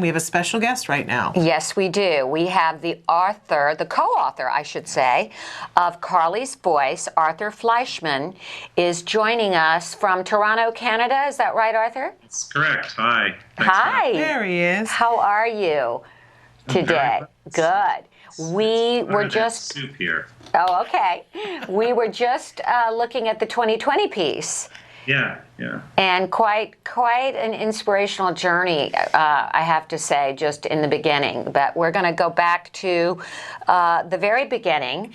We have a special guest right now. Yes, we do. We have the co-author, I should say, of Carlys Voice. Arthur Fleischmann is joining us from Toronto, Canada. Is that right, Arthur? That's correct. Hi. Hi. There he is. How are you today? Good. We were just soup here. Oh, okay. We were just looking at the 2020 piece. Yeah. And quite an inspirational journey, I have to say, just in the beginning. But we're going to go back to the very beginning.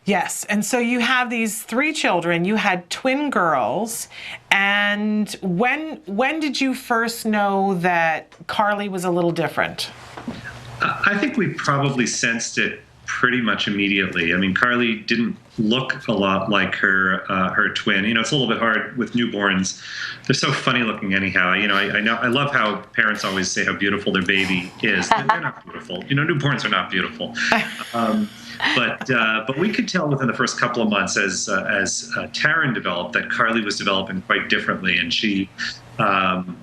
Yes, and so you have these 3 children. You had twin girls, and when did you first know that Carly was a little different? I think we probably sensed it pretty much immediately. I mean, Carly didn't look a lot like her twin. You know, it's a little bit hard with newborns. They're so funny looking anyhow. You know, I love how parents always say how beautiful their baby is. They're not beautiful. You know, newborns are not beautiful. But we could tell within the first couple of months as Taryn developed that Carly was developing quite differently, and she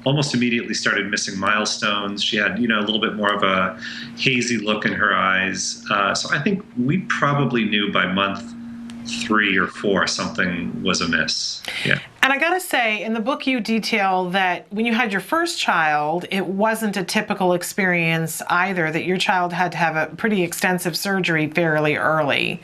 almost immediately started missing milestones. She had, a little bit more of a hazy look in her eyes. So I think we probably knew by month 3 or 4 something was amiss. Yeah. And I gotta say, in the book you detail that when you had your first child, it wasn't a typical experience either, that your child had to have a pretty extensive surgery fairly early.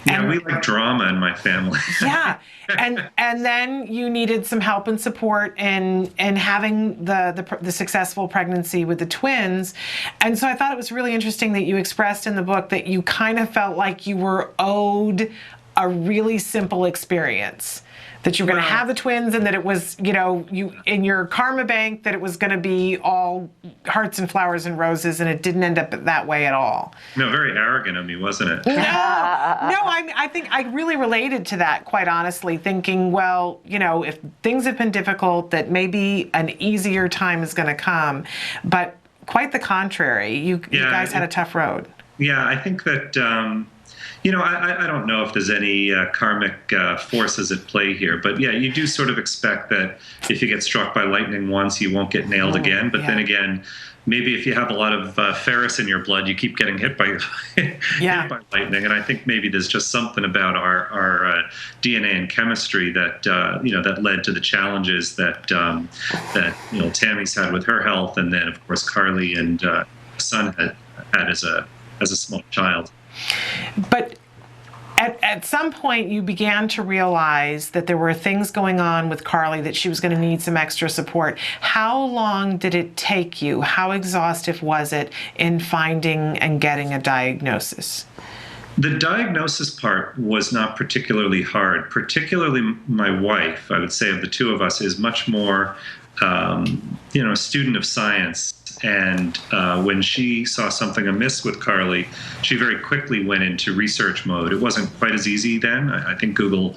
Yeah, we like drama in my family. Yeah. And then you needed some help and support in having the successful pregnancy with the twins. And so I thought it was really interesting that you expressed in the book that you kind of felt like you were owed a really simple experience. That you were going to have the twins, and that it was, you in your karma bank, that it was going to be all hearts and flowers and roses, and it didn't end up that way at all. No, very arrogant of me, wasn't it? No, I think I really related to that, quite honestly, thinking, well, if things have been difficult, that maybe an easier time is going to come. But quite the contrary, you guys had a tough road. Yeah, I think that... I don't know if there's any karmic forces at play here, but yeah, you do sort of expect that if you get struck by lightning once, you won't get nailed again. But then again, maybe if you have a lot of ferrous in your blood, you keep getting hit by hit by lightning. And I think maybe there's just something about our DNA and chemistry that that led to the challenges that Tammy's had with her health, and then of course Carly and son had as a small child. But at some point, you began to realize that there were things going on with Carly, that she was going to need some extra support. How long did it take you? How exhaustive was it in finding and getting a diagnosis? The diagnosis part was not particularly hard. Particularly my wife, I would say, of the two of us, is much more, a student of science. And when she saw something amiss with Carly, she very quickly went into research mode. It wasn't quite as easy then. I think Google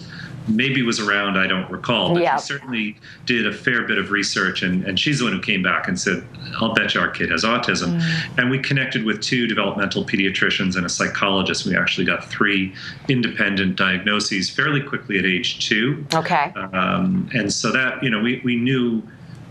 maybe was around, I don't recall. But she certainly did a fair bit of research. And she's the one who came back and said, I'll bet you our kid has autism. And we connected with 2 developmental pediatricians and a psychologist. We actually got 3 independent diagnoses fairly quickly at age 2. Okay. And so that, we knew...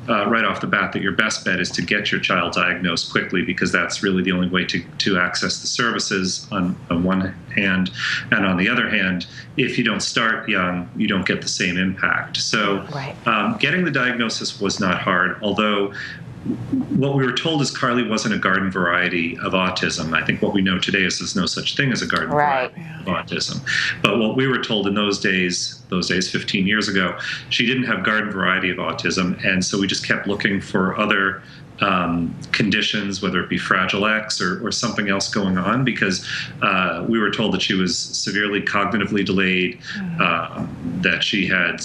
right off the bat that your best bet is to get your child diagnosed quickly, because that's really the only way to access the services on one hand. And on the other hand, if you don't start young, you don't get the same impact. So getting the diagnosis was not hard, although what we were told is Carly wasn't a garden variety of autism. I think what we know today is there's no such thing as a garden variety of autism. But what we were told in those days 15 years ago, she didn't have garden variety of autism. And so we just kept looking for other conditions, whether it be Fragile X or something else going on, because we were told that she was severely cognitively delayed, that she had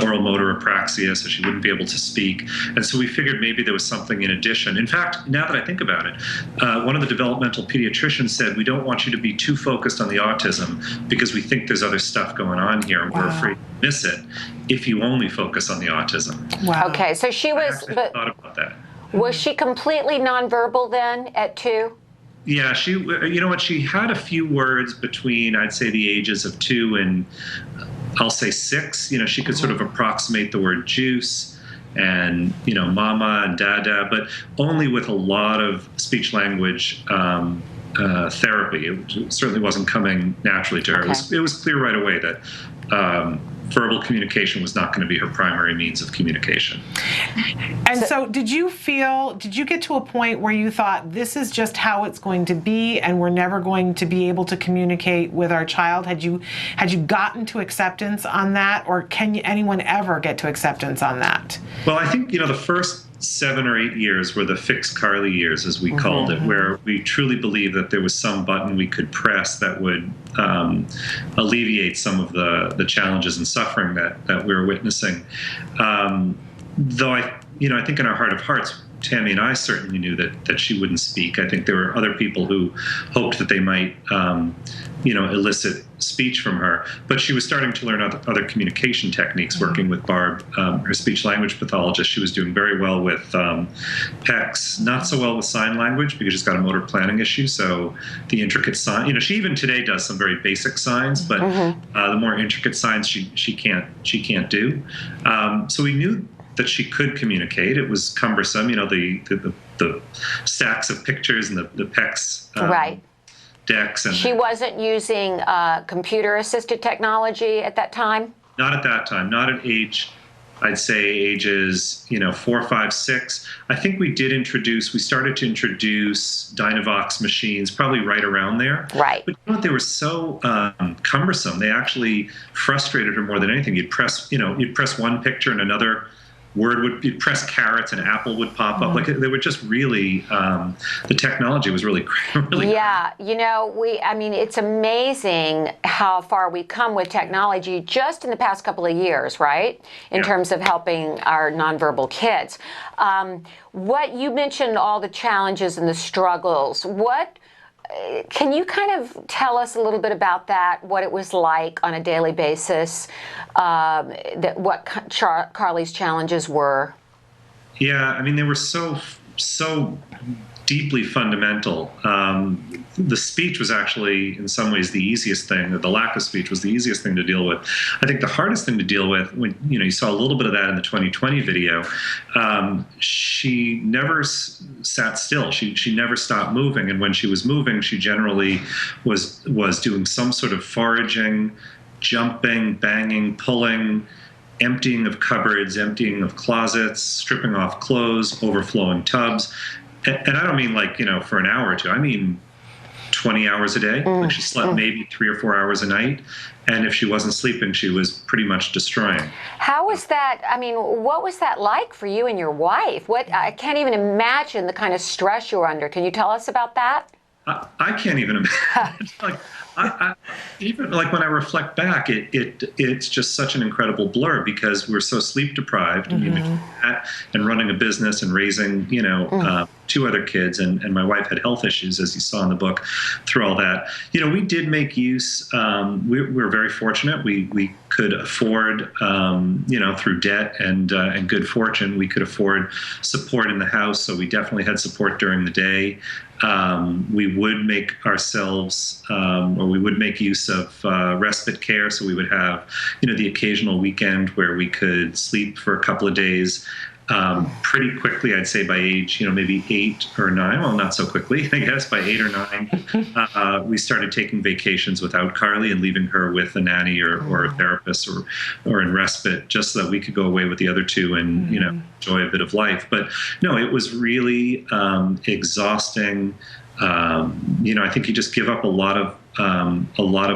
oral motor apraxia, so she wouldn't be able to speak. And so we figured maybe there was something in addition. In fact, now that I think about it, one of the developmental pediatricians said, we don't want you to be too focused on the autism because we think there's other stuff going on here, and we're afraid to miss it if you only focus on the autism. Wow. Okay, so she was... I thought about that. Was she completely nonverbal then at 2? Yeah, she had a few words between, I'd say, the ages of 2 and I'll say 6. She could sort of approximate the word juice. and mama and dada, but only with a lot of speech language therapy. It certainly wasn't coming naturally to her. Okay. It was clear right away that verbal communication was not going to be her primary means of communication. And so did you get to a point where you thought, this is just how it's going to be and we're never going to be able to communicate with our child? Had you gotten to acceptance on that, or can anyone ever get to acceptance on that? Well, I think, the first 7 or 8 years were the fixed Carly years, as we called it, where we truly believed that there was some button we could press that would alleviate some of the challenges and suffering that we were witnessing. Though I think in our heart of hearts, Tammy and I certainly knew that she wouldn't speak. I think there were other people who hoped that they might, elicit speech from her. But she was starting to learn other communication techniques, working with Barb, her speech language pathologist. She was doing very well with PECs, not so well with sign language because she's got a motor planning issue. So the intricate sign, she even today does some very basic signs, but the more intricate signs she can't do. So we knew that she could communicate. It was cumbersome, the stacks of pictures and the PECs Right. decks. And She wasn't using computer-assisted technology at that time? Not at that time, not at I'd say ages, 4, 5, 6. I think we started to introduce Dynavox machines probably right around there. Right. But they were so cumbersome. They actually frustrated her more than anything. You'd press one picture and another word you'd press carrots and apple would pop up. Like they were just really, the technology was really yeah. It's amazing how far we've come with technology just in the past couple of years, right? In terms of helping our nonverbal kids. What you mentioned, all the challenges and the struggles, can you kind of tell us a little bit about that, what it was like on a daily basis, what Carly's challenges were? Yeah, they were so deeply fundamental. The speech was actually, in some ways, the easiest thing. The lack of speech was the easiest thing to deal with. I think the hardest thing to deal with, when you saw a little bit of that in the 2020 video, she never sat still. She never stopped moving, and when she was moving, she generally was doing some sort of foraging, jumping, banging, pulling, emptying of cupboards, emptying of closets, stripping off clothes, overflowing tubs. And I don't mean for an hour or two. I mean 20 hours a day. Like she slept maybe 3 or 4 hours a night. And if she wasn't sleeping, she was pretty much destroying. How was that? What was that like for you and your wife? I can't even imagine the kind of stress you were under. Can you tell us about that? I can't even imagine. Even when I reflect back, it's just such an incredible blur because we're so sleep deprived, and running a business and raising 2 other kids, and my wife had health issues, as you saw in the book. Through all that, we did make use. We're very fortunate. We could afford, through debt and good fortune, we could afford support in the house. So we definitely had support during the day. We would make ourselves, or we would make use of respite care. So we would have, the occasional weekend where we could sleep for a couple of days. Pretty quickly, I'd say by age, maybe 8 or 9. Well, not so quickly, I guess. By 8 or 9, we started taking vacations without Carly and leaving her with a nanny or a therapist or in respite, just so that we could go away with the other 2 and enjoy a bit of life. But no, it was really exhausting. I think you just give up a lot of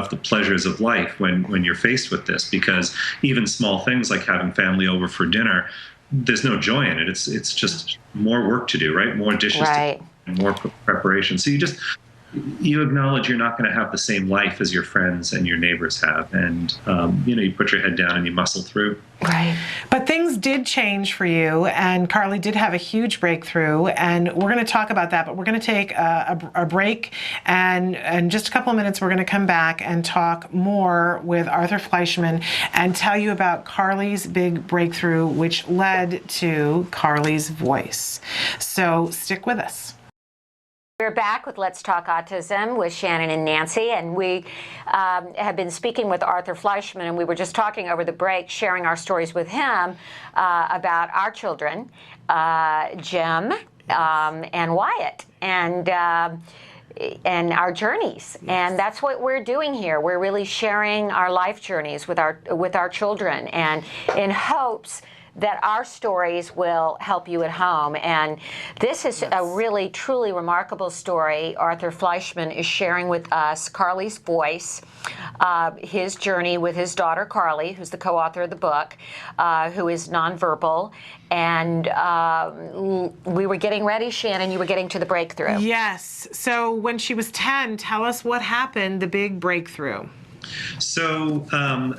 the pleasures of life when you're faced with this, because even small things like having family over for dinner, there's no joy in it. It's just more work to do, right? More dishes to do, and more preparation. So you acknowledge you're not going to have the same life as your friends and your neighbors have, and you put your head down and you muscle through. Right. But things did change for you, and Carly did have a huge breakthrough, and we're going to talk about that, but we're going to take a break, and in just a couple of minutes we're going to come back and talk more with Arthur Fleischmann and tell you about Carly's big breakthrough, which led to Carly's voice. So stick with us. We're back with Let's Talk Autism with Shannon and Nancy, and we have been speaking with Arthur Fleischmann, and we were just talking over the break, sharing our stories with him about our children, Jim and Wyatt, and our journeys. Yes. And that's what we're doing here. We're really sharing our life journeys with our children, and in hopes that our stories will help you at home. And this is a really, truly remarkable story. Arthur Fleischmann is sharing with us Carly's voice, his journey with his daughter, Carly, who's the co-author of the book, who is nonverbal. And we were getting ready, Shannon, you were getting to the breakthrough. Yes. So when she was 10, tell us what happened, the big breakthrough. So,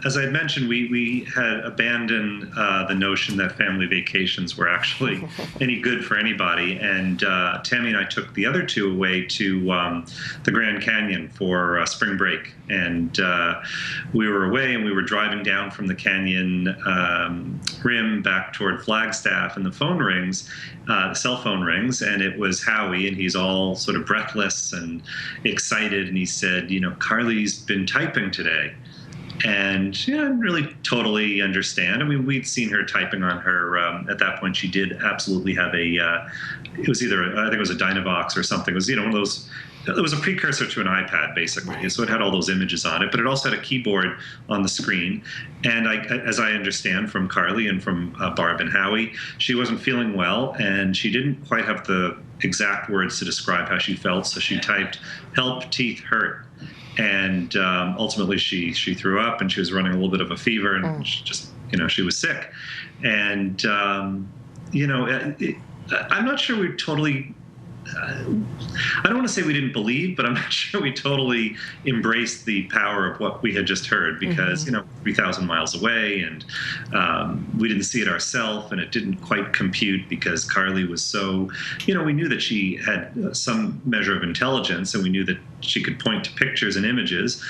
as I mentioned, we had abandoned the notion that family vacations were actually any good for anybody. And Tammy and I took the other two away to the Grand Canyon for spring break. And we were away, and we were driving down from the canyon rim back toward Flagstaff, and the phone rings, the cell phone rings, and it was Howie, and he's all sort of breathless and excited. And he said, Carly's been typing today. And I didn't really totally understand. I mean, we'd seen her typing on her, at that point she did absolutely have it was either, I think it was a Dynavox or something. It was, one of those, it was a precursor to an iPad, basically. Right. So it had all those images on it, but it also had a keyboard on the screen. And as I understand from Carly and from Barb and Howie, she wasn't feeling well, and she didn't quite have the exact words to describe how she felt. So she typed, "Help, teeth hurt." And ultimately she threw up, and she was running a little bit of a fever, and she just, she was sick. And, I'm not sure we totally, I don't want to say we didn't believe, but I'm not sure we totally embraced the power of what we had just heard, because, 3,000 miles away, and we didn't see it ourselves, and it didn't quite compute because Carly was so, we knew that she had some measure of intelligence, and we knew that she could point to pictures and images.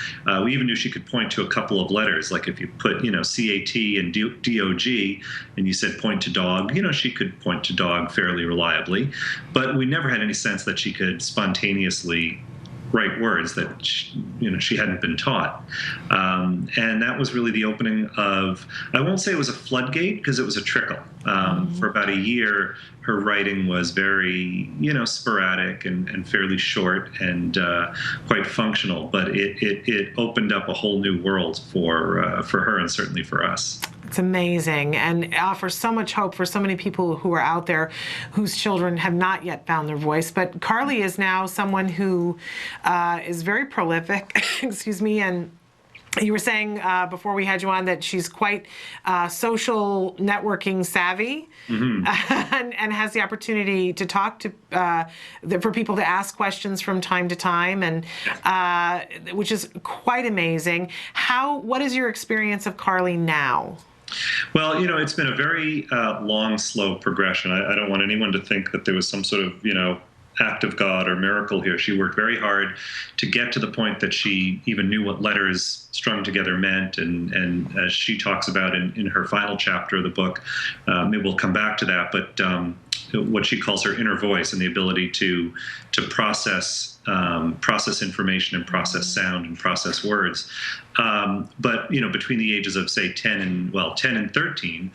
We even knew she could point to a couple of letters, like if you put, CAT and DOG, and you said point to dog, she could point to dog fairly reliably. But we never had any sense that she could spontaneously write words that she hadn't been taught. And that was really the opening of, I won't say it was a floodgate, because it was a trickle. For about a year, her writing was very, sporadic and fairly short and quite functional. But it opened up a whole new world for her, and certainly for us. It's amazing, and offers so much hope for so many people who are out there whose children have not yet found their voice. But Carly is now someone who is very prolific, excuse me, and you were saying before we had you on that she's quite social networking savvy, and has the opportunity to talk to, for people to ask questions from time to time, and which is quite amazing. What is your experience of Carly now? Well, it's been a very long, slow progression. I don't want anyone to think that there was some sort of, act of God or miracle here. She worked very hard to get to the point that she even knew what letters strung together meant. And as she talks about in her final chapter of the book, maybe we'll come back to that, but what she calls her inner voice, and the ability to process information and process sound and process words. But between the ages of, say, 10 and 13,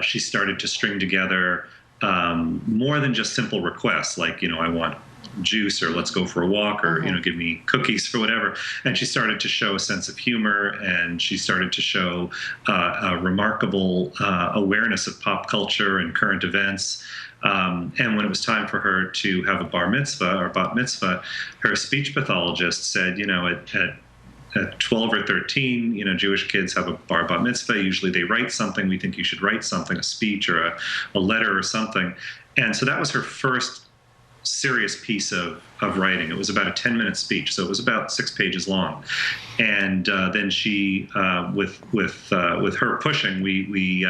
she started to string together more than just simple requests, like, I want juice, or let's go for a walk, or give me cookies, or whatever. And she started to show a sense of humor, and she started to show a remarkable awareness of pop culture and current events. And when it was time for her to have a bar mitzvah or bat mitzvah, her speech pathologist said, at 12 or 13, Jewish kids have a bar bat mitzvah. Usually they write something. We think you should write something, a speech or a letter or something. And so that was her first serious piece of writing. It was about a 10-minute speech, so it was about 6 pages long. And then she, with her pushing, we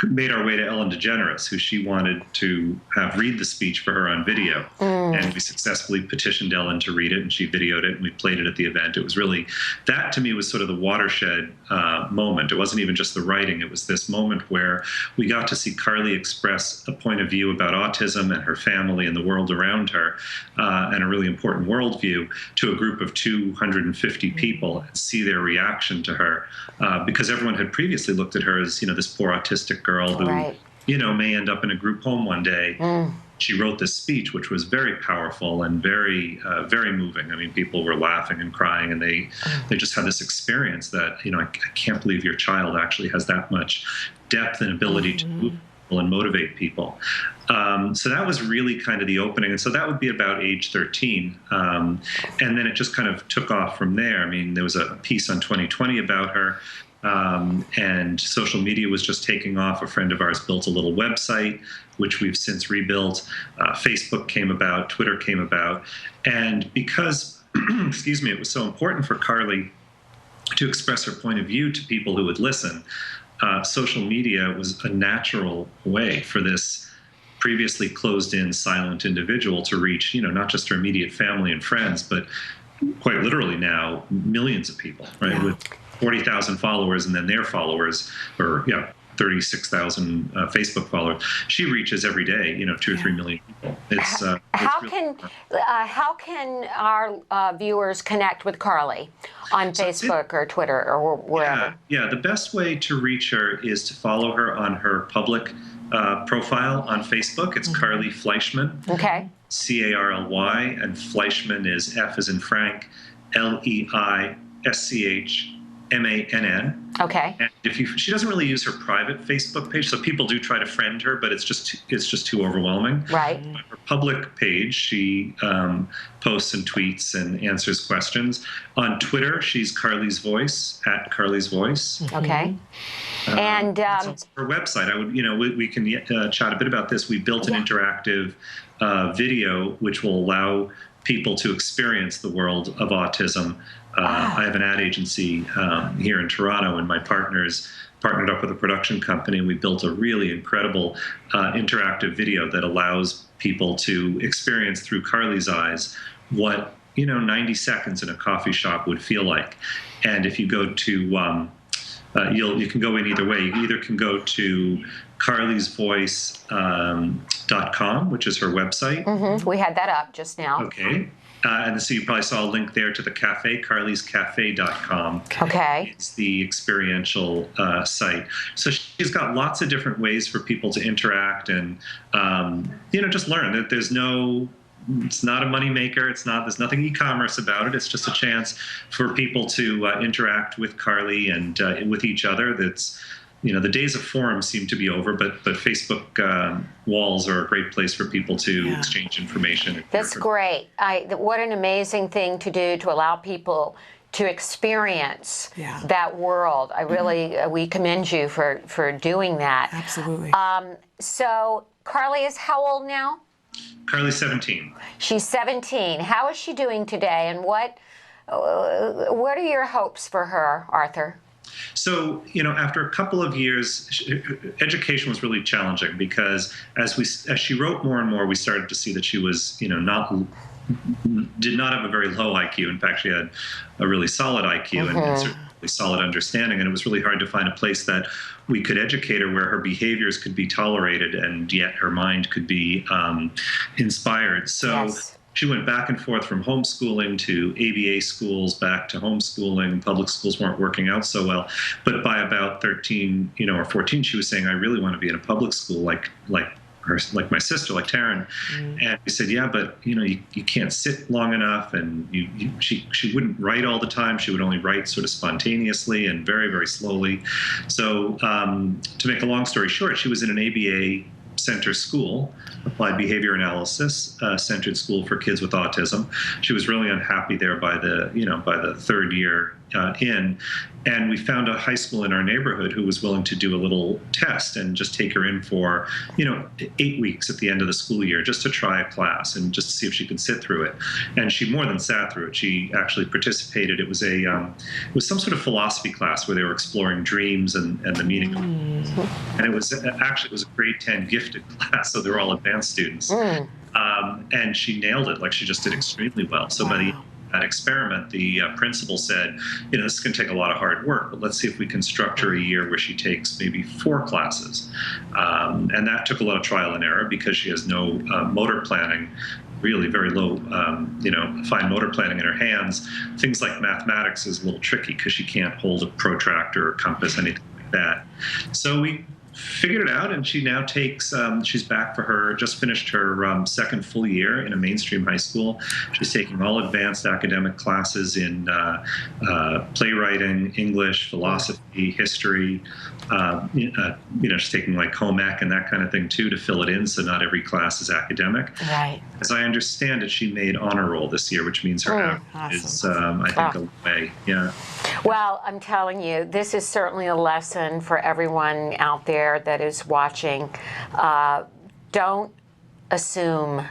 made our way to Ellen DeGeneres, who she wanted to have read the speech for her on video. And we successfully petitioned Ellen to read it, and she videoed it, and we played it at the event. It was really, that to me was sort of the watershed moment. It wasn't even just the writing. It was this moment where we got to see Carly express a point of view about autism and her family and the world around around her and a really important worldview to a group of 250 people and see their reaction to her, because everyone had previously looked at her as, this poor autistic girl who, may end up in a group home one day. She wrote this speech, which was very powerful and very, very moving. I mean, people were laughing and crying, and they just had this experience that, I can't believe your child actually has that much depth and ability to move people and motivate people. So that was really kind of the opening. And so that would be about age 13. And then it just kind of took off from there. I mean, there was a piece on 2020 about her. And social media was just taking off. A friend of ours built a little website, which we've since rebuilt. Facebook came about, Twitter came about. And because, excuse me, it was so important for Carly to express her point of view to people who would listen, social media was a natural way for this previously closed-in, silent individual to reach, not just her immediate family and friends, but quite literally now millions of people, right? Yeah. With 40,000 followers, and then their followers, or 36,000 Facebook followers. She reaches every day, 2 or 3 million people. It's how really can our viewers connect with Carly on Facebook or Twitter or wherever? Yeah, the best way to reach her is to follow her on her public profile on Facebook. It's Carly Fleischmann. Okay. Carly, and Fleischmann is F as in Frank, Leischmann. Okay. And she doesn't really use her private Facebook page, so people do try to friend her, but it's just too overwhelming. Right. Her public page, she posts and tweets and answers questions. On Twitter, she's Carly's Voice, at Carly's Voice. Okay. And so her website, we can chat a bit about this. We built an interactive video which will allow people to experience the world of autism. I have an ad agency here in Toronto, and my partners partnered up with a production company, and we built a really incredible interactive video that allows people to experience through Carly's eyes what 90 seconds in a coffee shop would feel like. And if you go to you can go in either way. You either can go to carlysvoice.com, which is her website. We had that up just now. Okay. And so you probably saw a link there to the cafe, carlyscafe.com. Okay. It's the experiential site. So she's got lots of different ways for people to interact and, just learn that it's not a moneymaker. There's nothing e-commerce about it. It's just a chance for people to interact with Carly and with each other. That's, the days of forums seem to be over, but Facebook walls are a great place for people to exchange information. That's great. What an amazing thing to do, to allow people to experience that world. I really, we commend you for doing that. Absolutely. So Carly is how old now? Carly's 17. She's 17. How is she doing today, and what are your hopes for her, Arthur? So, after a couple of years, education was really challenging because as she wrote more and more, we started to see that she was, did not have a very low IQ. In fact, she had a really solid IQ and certainly solid understanding. And it was really hard to find a place that we could educate her where her behaviors could be tolerated and yet her mind could be inspired. So she went back and forth from homeschooling to ABA schools, back to homeschooling. Public schools weren't working out so well. But by about 13, or 14, she was saying, I really want to be in a public school like my sister, like Taryn. And we said, but you can't sit long enough, and she wouldn't write all the time. She would only write sort of spontaneously and very, very slowly. So to make a long story short, she was in an ABA center school, applied behavior analysis centered school for kids with autism. She was really unhappy there by the third year in, and we found a high school in our neighborhood who was willing to do a little test and just take her in for 8 weeks at the end of the school year just to try a class and just to see if she could sit through it. And she more than sat through it. She actually participated. It was some sort of philosophy class where they were exploring dreams and the meaning of it. And it was a grade 10 gifted class, so they were all advanced students. And she nailed it. Like, she just did extremely well. So by the that experiment, the principal said, this is going to take a lot of hard work, but let's see if we can structure a year where she takes maybe 4 classes. And that took a lot of trial and error because she has no motor planning really very low, fine motor planning in her hands. Things like mathematics is a little tricky because she can't hold a protractor or compass, anything like that. So we figured it out, and she now takes, she's back for just finished her second full year in a mainstream high school. She's taking all advanced academic classes in playwriting, English, philosophy, history. She's taking like home ec and that kind of thing too to fill it in, so not every class is academic. Right. As I understand it, she made honor roll this year, which means her average is, I think, a way. Yeah. Well, I'm telling you, this is certainly a lesson for everyone out there that is watching. Don't assume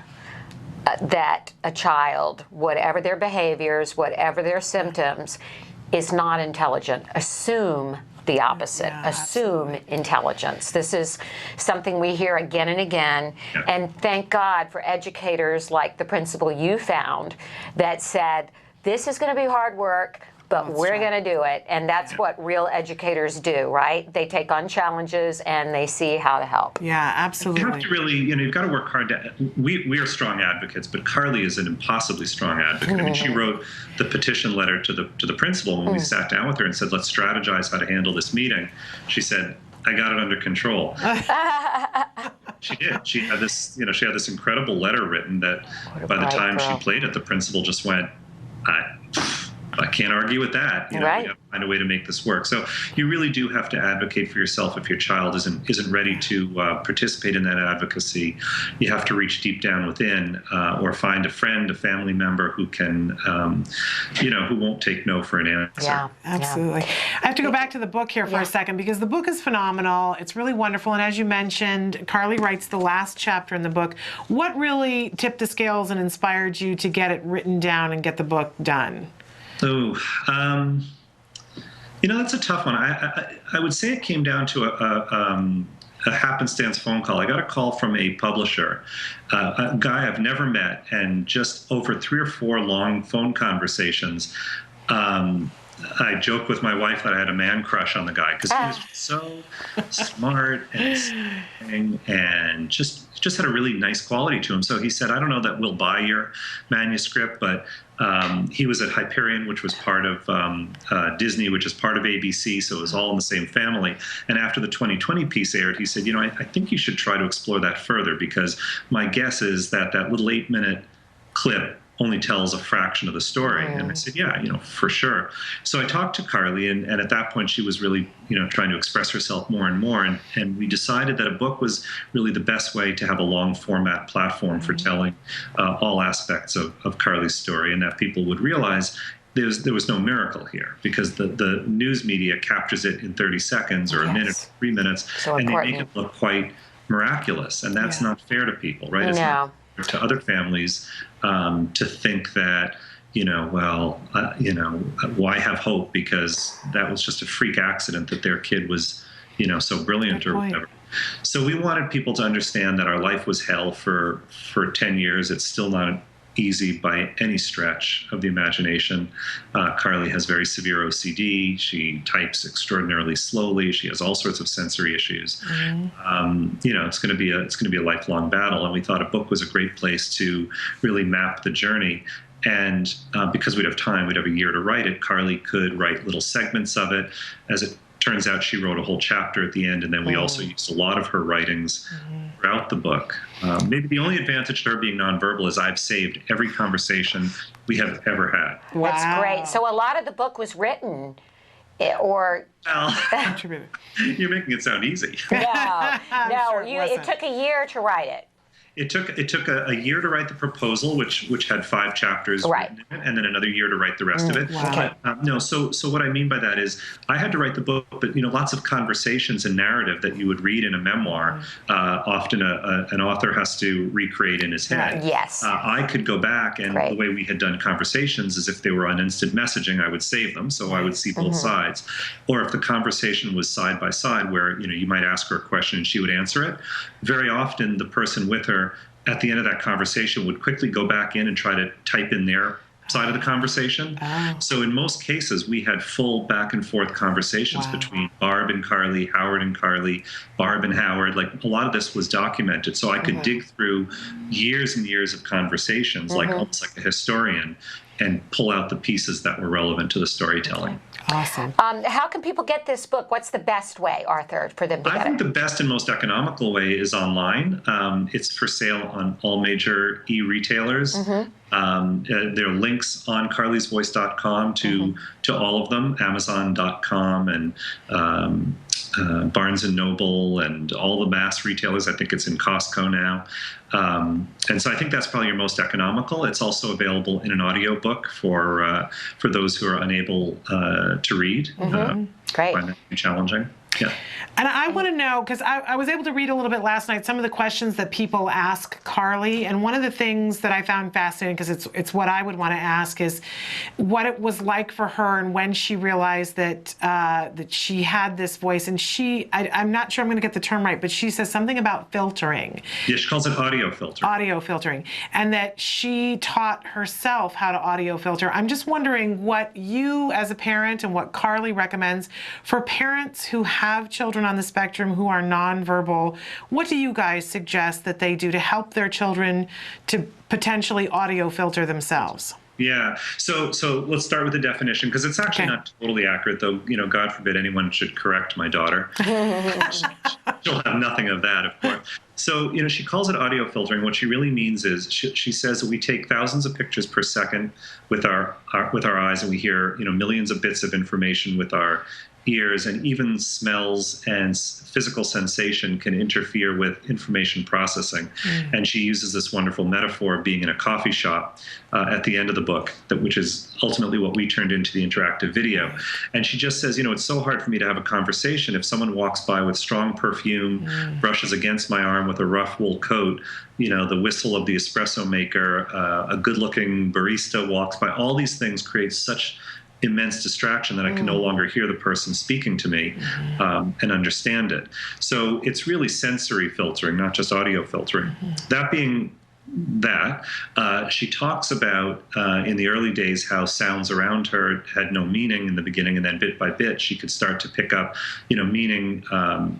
that a child, whatever their behaviors, whatever their symptoms, is not intelligent. Assume the opposite. Yeah, Assume intelligence. This is something we hear again and again. Yeah. And thank God for educators like the principal you found that said, this is going to be hard work, but we're going to do it. And that's what real educators do, right? They take on challenges and they see how to help. Yeah, absolutely. You have to really, you've got to work hard. We are strong advocates, but Carly is an impossibly strong advocate. I mean, she wrote the petition letter to the principal when we sat down with her and said, let's strategize how to handle this meeting. She said, I got it under control. She did. She had this, she had this incredible letter written that by the time she played it, the principal just went, I can't argue with that. You have to find a way to make this work. So you really do have to advocate for yourself if your child isn't ready to participate in that advocacy. You have to reach deep down within, or find a friend, a family member who can, who won't take no for an answer. Yeah, absolutely. I have to go back to the book here for a second, because the book is phenomenal. It's really wonderful. And as you mentioned, Carly writes the last chapter in the book. What really tipped the scales and inspired you to get it written down and get the book done? So, that's a tough one. I would say it came down to a happenstance phone call. I got a call from a publisher, a guy I've never met, and just over 3 or 4 long phone conversations, I joked with my wife that I had a man crush on the guy because he was so smart and just had a really nice quality to him. So he said, I don't know that we'll buy your manuscript, but he was at Hyperion, which was part of Disney, which is part of ABC, so it was all in the same family. And after the 2020 piece aired, he said, I think you should try to explore that further, because my guess is that little 8-minute clip only tells a fraction of the story. And I said, yeah, for sure. So I talked to Carly, and at that point she was really, trying to express herself more and more. And we decided that a book was really the best way to have a long format platform for telling all aspects of Carly's story, and that people would realize there was no miracle here, because the news media captures it in 30 seconds or a minute, 3 minutes, and they make it look quite miraculous. And that's not fair to people, right? It's not fair to other families to think that, why have hope? Because that was just a freak accident that their kid was, so brilliant or whatever. So we wanted people to understand that our life was hell for 10 years. It's still not easy by any stretch of the imagination. Carly has very severe OCD. She types extraordinarily slowly. She has all sorts of sensory issues. It's going to be a lifelong battle. And we thought a book was a great place to really map the journey. And because we'd have time, we'd have a year to write it. Carly could write little segments of it. As it turns out, she wrote a whole chapter at the end, and then we also used a lot of her writings throughout the book. Maybe the only advantage to her being nonverbal is I've saved every conversation we have ever had. Wow. That's great. So a lot of the book was written, or... Well, you're making it sound easy. No, it took a year to write it. It took a year to write the proposal, which had 5 chapters written in it, and then another year to write the rest of it. Wow. But, so what I mean by that is I had to write the book, but lots of conversations and narrative that you would read in a memoir, often an author has to recreate in his head. Yes. I could go back, and the way we had done conversations is if they were on instant messaging, I would save them, so I would see both sides. Or if the conversation was side by side, where you might ask her a question and she would answer it, very often the person with her at the end of that conversation would quickly go back in and try to type in their side of the conversation. Oh. So in most cases, we had full back and forth conversations between Barb and Carly, Howard and Carly, Barb and Howard. Like, a lot of this was documented. So I could dig through years and years of conversations, like almost like a historian, and pull out the pieces that were relevant to the storytelling. Awesome. How can people get this book? What's the best way, Arthur, for them to get it? I think the best and most economical way is online. It's for sale on all major e-retailers. There are links on carlysvoice.com to all of them, Amazon.com and Barnes & Noble and all the mass retailers. I think it's in Costco now. And so I think that's probably your most economical. It's also available in an audiobook for those who are unable to read. Great. Find that challenging. Yeah. And I want to know, because I was able to read a little bit last night, some of the questions that people ask Carly, and one of the things that I found fascinating, because it's what I would want to ask, is what it was like for her and when she realized that that she had this voice. And I'm not sure I'm going to get the term right, but she says something about filtering. Yeah, she calls it audio filtering. Audio filtering. And that she taught herself how to audio filter. I'm just wondering what you as a parent and what Carly recommends for parents who have children on the spectrum who are nonverbal. What do you guys suggest that they do to help their children to potentially audio filter themselves? Yeah. So let's start with the definition, because it's actually not totally accurate, though. God forbid anyone should correct my daughter. She'll have nothing of that, of course. So, she calls it audio filtering. What she really means is she says that we take thousands of pictures per second with our eyes, and we hear, millions of bits of information with our ears, and even smells and physical sensation can interfere with information processing. And she uses this wonderful metaphor of being in a coffee shop at the end of the book, which is ultimately what we turned into the interactive video. And she just says, it's so hard for me to have a conversation if someone walks by with strong perfume, brushes against my arm with a rough wool coat, the whistle of the espresso maker, a good-looking barista walks by. All these things create such immense distraction that I can no longer hear the person speaking to me and understand it. So it's really sensory filtering, not just audio filtering. That being that, she talks about in the early days how sounds around her had no meaning in the beginning, and then bit by bit she could start to pick up, meaning.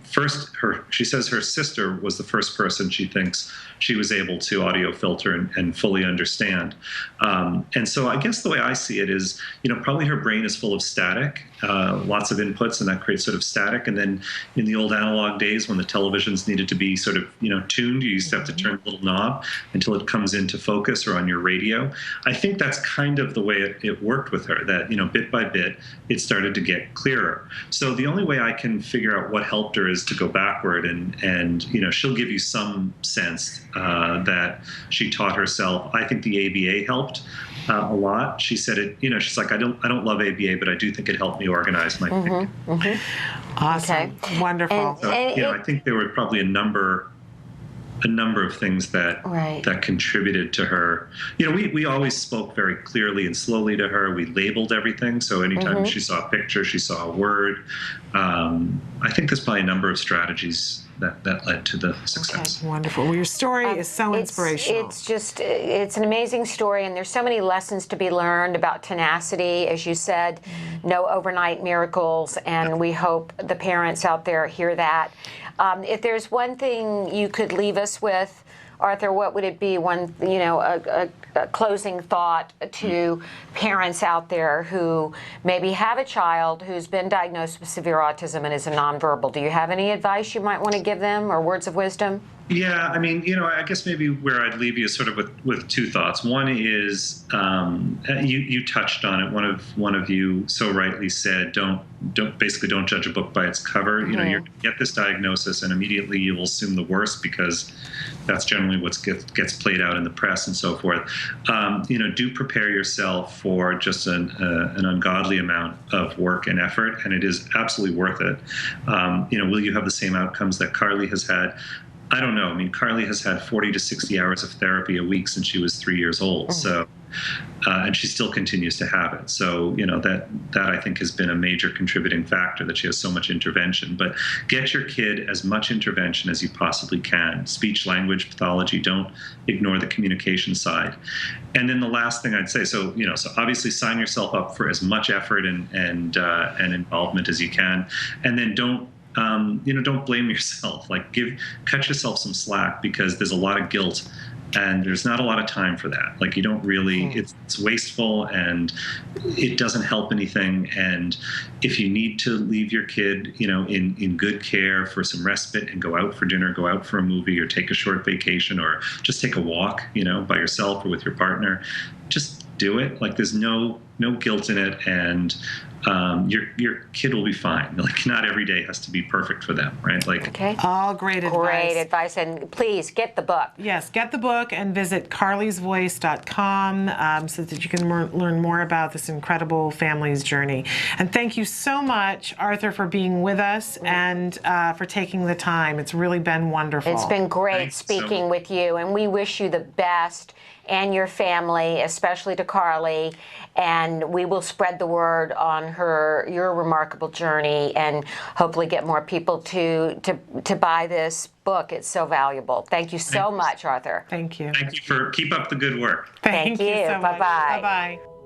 First, she says her sister was the first person she thinks she was able to audio filter and fully understand. And so I guess the way I see it is, probably her brain is full of static, lots of inputs, and that creates sort of static. And then in the old analog days when the televisions needed to be sort of, tuned, you used to have to turn a little knob until it comes into focus, or on your radio. I think that's kind of the way it worked with her, that, bit by bit, it started to get clearer. So the only way I can figure out what helped her is to go backward, and she'll give you some sense that she taught herself. I think the ABA helped a lot. She said it, she's like, I don't love ABA, but I do think it helped me organize my thinking. Awesome. Okay. Wonderful. So, I think there were probably a number of things that that contributed to her. We always spoke very clearly and slowly to her. We labeled everything. So anytime she saw a picture, she saw a word. I think there's probably a number of strategies that led to the success. Okay, wonderful. Well, your story is so inspirational. It's an amazing story, and there's so many lessons to be learned about tenacity, as you said, no overnight miracles, and we hope the parents out there hear that. If there's one thing you could leave us with, Arthur, what would it be? One, a closing thought to parents out there who maybe have a child who's been diagnosed with severe autism and is a nonverbal. Do you have any advice you might want to give them, or words of wisdom? Yeah, I mean, I guess maybe where I'd leave you is sort of with two thoughts. One is you touched on it. One of you so rightly said, don't judge a book by its cover. You're going to get this diagnosis, and immediately you will assume the worst, because that's generally what gets played out in the press and so forth. Do prepare yourself for just an ungodly amount of work and effort, and it is absolutely worth it. Will you have the same outcomes that Carly has had? I don't know. I mean, Carly has had 40 to 60 hours of therapy a week since she was 3 years old. So And she still continues to have it. So, that I think has been a major contributing factor, that she has so much intervention. But get your kid as much intervention as you possibly can. Speech language pathology, don't ignore the communication side. And then the last thing I'd say, so obviously sign yourself up for as much effort and involvement as you can. And then don't blame yourself. Cut yourself some slack, because there's a lot of guilt and there's not a lot of time for that. You don't really, it's wasteful and it doesn't help anything. And if you need to leave your kid, in good care for some respite and go out for dinner, go out for a movie, or take a short vacation, or just take a walk, by yourself or with your partner, just do it. There's no guilt in it, and your kid will be fine. Not every day has to be perfect for them, right? Okay. All great advice. Great advice, and please get the book. Yes, get the book and visit carlysvoice.com so that you can learn more about this incredible family's journey. And thank you so much, Arthur, for being with us and for taking the time. It's really been wonderful. It's been great speaking with you, and we wish you the best and your family, especially to Carly, and we will spread the word on your remarkable journey, and hopefully get more people to buy this book. It's so valuable. Thank you so much, Arthur. Thank you. Thank you keep up the good work. Thank you so much. Bye-bye. Bye-bye.